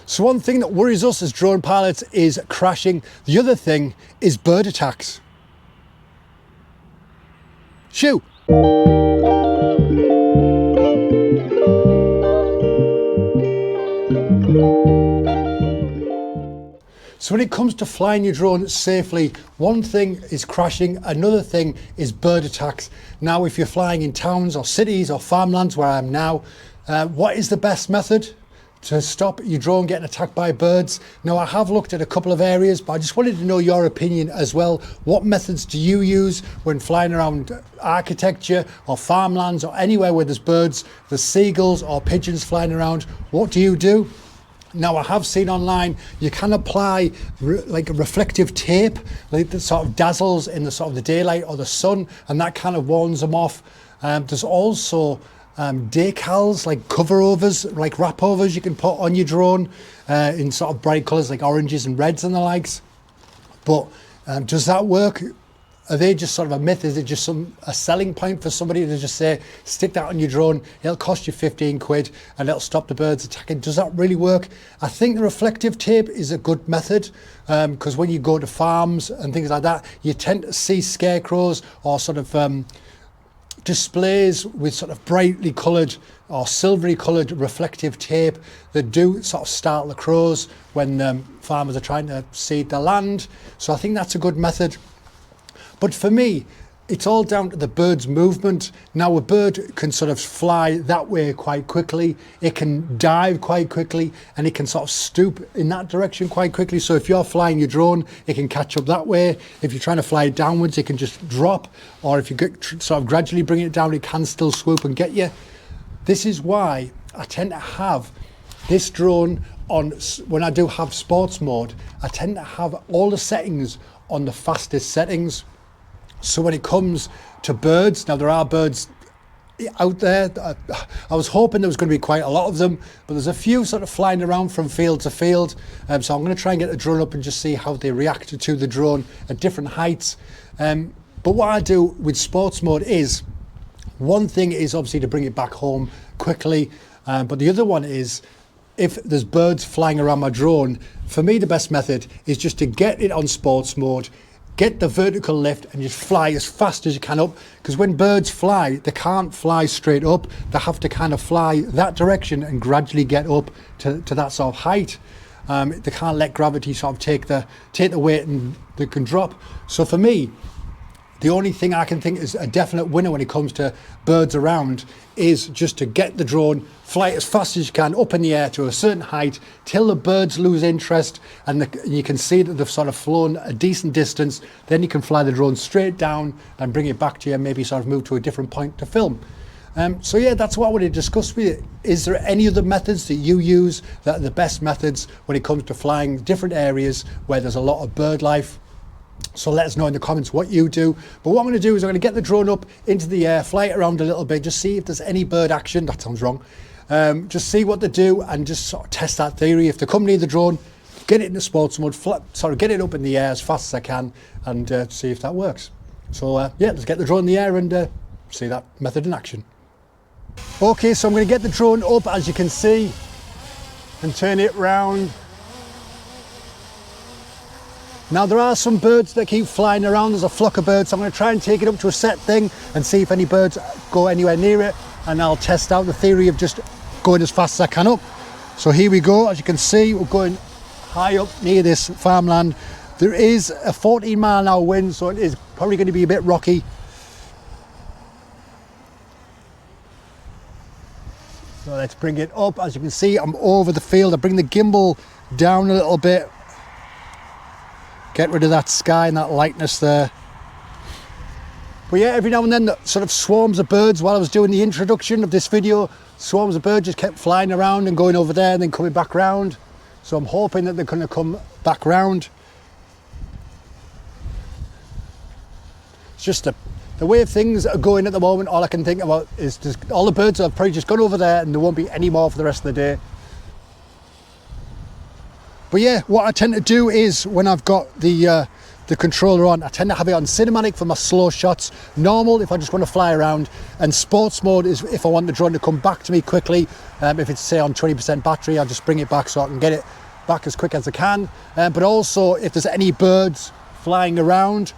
So one thing that worries us as drone pilots is crashing. The other thing is bird attacks. Shoo! So when it comes to flying your drone safely, one thing is crashing, another thing is bird attacks. Now, if you're flying in towns or cities or farmlands where I am now, what is the best method to stop your drone getting attacked by birds? Now, I have looked at a couple of areas, but I just wanted to know your opinion as well. What methods do you use when flying around architecture or farmlands or anywhere where there's birds, there's seagulls or pigeons flying around? What do you do? Now, I have seen online you can apply like a reflective tape, like that sort of dazzles in the sort of the daylight or the sun, and that kind of warns them off. There's also decals, like cover overs, like wrap overs you can put on your drone in sort of bright colours like oranges and reds and the likes. But does that work? Are they just sort of a myth? Is it just a selling point for somebody to just say, stick that on your drone, it'll cost you 15 quid and it'll stop the birds attacking? Does that really work? I think the reflective tape is a good method because when you go to farms and things like that, you tend to see scarecrows or sort of displays with sort of brightly coloured or silvery coloured reflective tape that do sort of startle the crows when farmers are trying to seed their land. So I think that's a good method. But for me, it's all down to the bird's movement. Now, a bird can sort of fly that way quite quickly. It can dive quite quickly and it can sort of stoop in that direction quite quickly. So if you're flying your drone, it can catch up that way. If you're trying to fly it downwards, it can just drop. Or if you sort of gradually bring it down, it can still swoop and get you. This is why I tend to have this drone on, when I do have sports mode, I tend to have all the settings on the fastest settings. So when it comes to birds, now there are birds out there. I was hoping there was going to be quite a lot of them, but there's a few sort of flying around from field to field. So I'm going to try and get the drone up and just see how they react to the drone at different heights. But what I do with sports mode is, one thing is obviously to bring it back home quickly, but the other one is, if there's birds flying around my drone, for me the best method is just to get it on sports mode, get the vertical lift and just fly as fast as you can up, because when birds fly, they can't fly straight up. They have to kind of fly that direction and gradually get up to that sort of height. They can't let gravity sort of take the weight and they can drop. So for me, the only thing I can think is a definite winner when it comes to birds around is just to get the drone, fly as fast as you can up in the air to a certain height till the birds lose interest and you can see that they've sort of flown a decent distance. Then you can fly the drone straight down and bring it back to you and maybe sort of move to a different point to film. So yeah, that's what I want to discuss with you. Is there any other methods that you use that are the best methods when it comes to flying different areas where there's a lot of bird life? So let us know in the comments what you do. But what I'm going to do is I'm going to get the drone up into the air, fly it around a little bit, just see if there's any bird action. That sounds wrong. Just see what they do and just sort of test that theory. If they come near the drone, get it into sports mode, get it up in the air as fast as I can and see if that works. So yeah, let's get the drone in the air and see that method in action. Okay, so I'm going to get the drone up, as you can see, and turn it round. Now there are some birds that keep flying around. There's a flock of birds, so I'm going to try and take it up to a set thing and see if any birds go anywhere near it, and I'll test out the theory of just going as fast as I can up. So here we go. As you can see, we're going high up near this farmland. There is a 14-mile-an-hour wind, so it is probably going to be a bit rocky. So let's bring it up. As you can see, I'm over the field. I bring the gimbal down a little bit. Get rid of that sky and that lightness there. But yeah, every now and then sort of swarms of birds, while I was doing the introduction of this video, swarms of birds just kept flying around and going over there and then coming back round. So I'm hoping that they're going to come back round. It's just the way things are going at the moment. All I can think about is just all the birds have probably just gone over there and there won't be any more for the rest of the day. But yeah, what I tend to do is when I've got the the controller on. I tend to have it on cinematic for my slow shots, normal if I just want to fly around, and sports mode is if I want the drone to come back to me quickly. If it's say on 20% battery, I'll just bring it back so I can get it back as quick as I can. But also if there's any birds flying around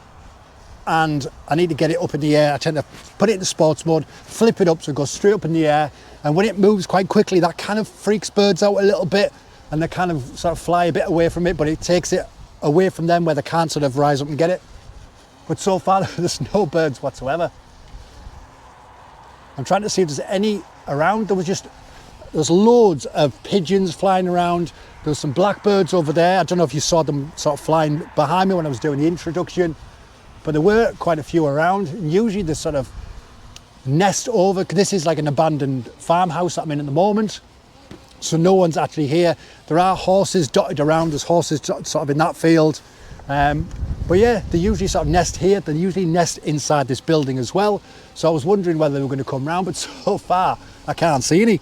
and I need to get it up in the air, I tend to put it into sports mode, flip it up so it goes straight up in the air, and when it moves quite quickly, that kind of freaks birds out a little bit, and they kind of sort of fly a bit away from it, but it takes it away from them where they can't sort of rise up and get it. But so far there's no birds whatsoever. I'm trying to see if there's any around. There's loads of pigeons flying around. There's some blackbirds over there. I don't know if you saw them sort of flying behind me when I was doing the introduction, but there were quite a few around. And usually they sort of nest over. This is like an abandoned farmhouse that I'm in at the moment, so no one's actually here. There are horses dotted around. There's horses sort of in that field. But yeah, they usually sort of nest here. They usually nest inside this building as well. So I was wondering whether they were going to come round, but so far I can't see any.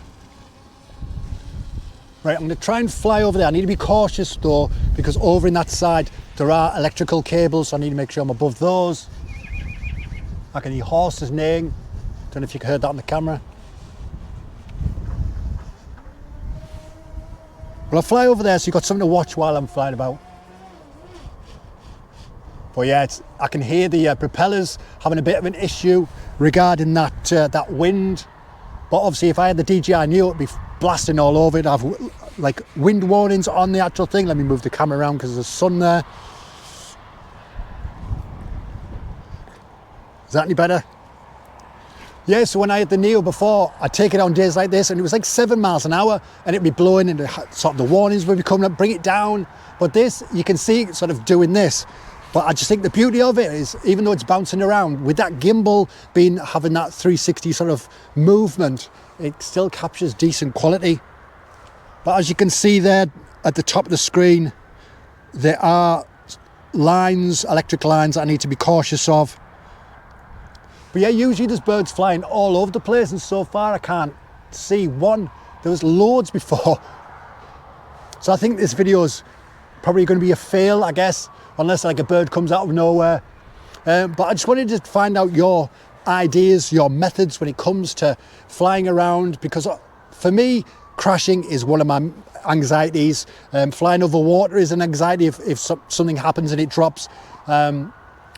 Right, I'm going to try and fly over there. I need to be cautious though, because over in that side there are electrical cables, so I need to make sure I'm above those. I can hear horses neighing. Don't know if you heard that on the camera. Well, I'll fly over there so you've got something to watch while I'm flying about. But yeah, I can hear the propellers having a bit of an issue regarding that wind. But obviously if I had the DJI Mini, it'd be blasting all over it. I'd have like wind warnings on the actual thing. Let me move the camera around because there's sun there. Is that any better? Yeah, so when I had the Neo before, I'd take it on days like this and it was like 7 miles an hour and it'd be blowing and sort of the warnings would be coming up, bring it down. But this, you can see it sort of doing this. But I just think the beauty of it is, even though it's bouncing around, with that gimbal having that 360 sort of movement, it still captures decent quality. But as you can see there at the top of the screen, there are lines, electric lines that I need to be cautious of. But yeah, usually there's birds flying all over the place, and so far I can't see one. There was loads before. So I think this video is probably going to be a fail, I guess, unless like a bird comes out of nowhere. But I just wanted to find out your ideas, your methods when it comes to flying around, because for me, crashing is one of my anxieties. Flying over water is an anxiety if something happens and it drops.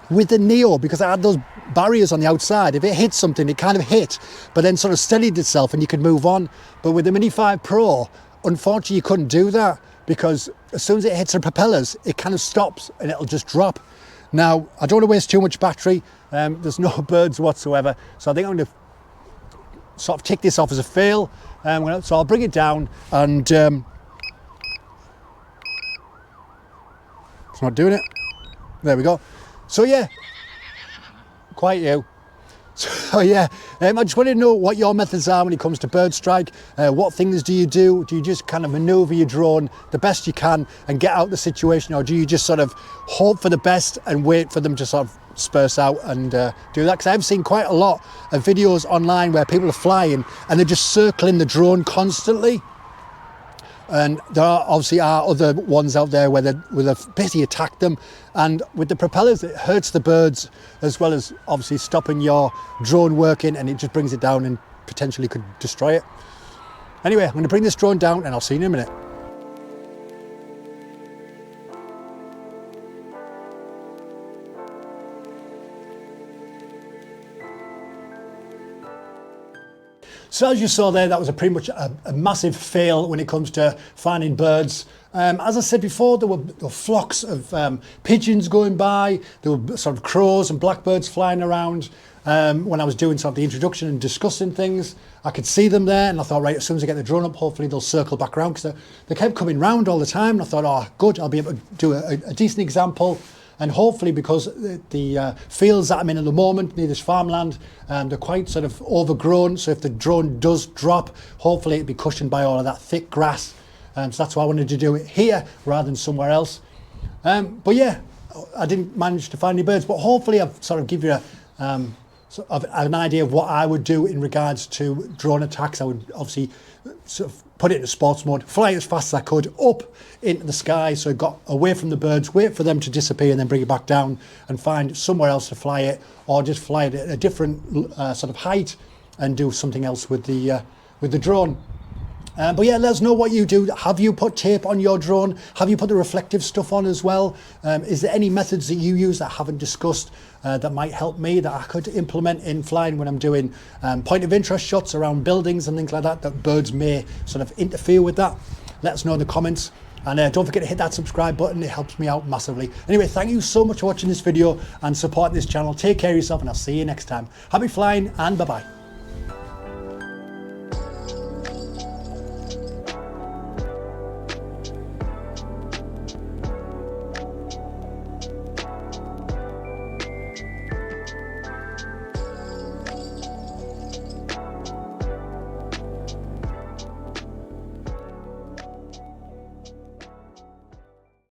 With the Neo, because I had those barriers on the outside, if it hit something, it kind of hit, but then sort of steadied itself and you could move on. But with the Mini 5 Pro, unfortunately you couldn't do that, because as soon as it hits the propellers, it kind of stops and it'll just drop. Now, I don't want to waste too much battery. There's no birds whatsoever. So I think I'm going to sort of tick this off as a fail. So I'll bring it down and it's not doing it. There we go. So yeah, quite you. So yeah, I just wanted to know what your methods are when it comes to bird strike. What things do you do? Do you just kind of manoeuvre your drone the best you can and get out the situation, or do you just sort of hope for the best and wait for them to sort of disperse out and do that? Because I've seen quite a lot of videos online where people are flying and they're just circling the drone constantly. And there obviously are other ones out there where they've basically attacked them, and with the propellers it hurts the birds as well as obviously stopping your drone working, and it just brings it down and potentially could destroy it. Anyway, I'm going to bring this drone down and I'll see you in a minute. So as you saw there, that was pretty much a massive fail when it comes to finding birds. As I said before, there were flocks of pigeons going by, there were sort of crows and blackbirds flying around. When I was doing sort of the introduction and discussing things, I could see them there, and I thought, right, as soon as I get the drone up, hopefully they'll circle back around, because they kept coming round all the time, and I thought, oh good, I'll be able to do a decent example. And hopefully, because the fields that I'm in at the moment, near this farmland, they're quite sort of overgrown. So if the drone does drop, hopefully it'll be cushioned by all of that thick grass. So that's why I wanted to do it here rather than somewhere else. But yeah, I didn't manage to find any birds, but hopefully I've sort of give you sort of an idea of what I would do in regards to drone attacks. I would obviously sort of put it in sports mode, fly as fast as I could up into the sky, so I got away from the birds, wait for them to disappear and then bring it back down and find somewhere else to fly it, or just fly it at a different sort of height and do something else with the drone. But yeah, let us know what you do. Have you put tape on your drone? Have you put the reflective stuff on as well? Is there any methods that you use that I haven't discussed that might help me, that I could implement in flying when I'm doing point of interest shots around buildings and things like that, that birds may sort of interfere with that? Let us know in the comments. And don't forget to hit that subscribe button. It helps me out massively. Anyway, thank you so much for watching this video and supporting this channel. Take care of yourself, and I'll see you next time. Happy flying, and bye-bye.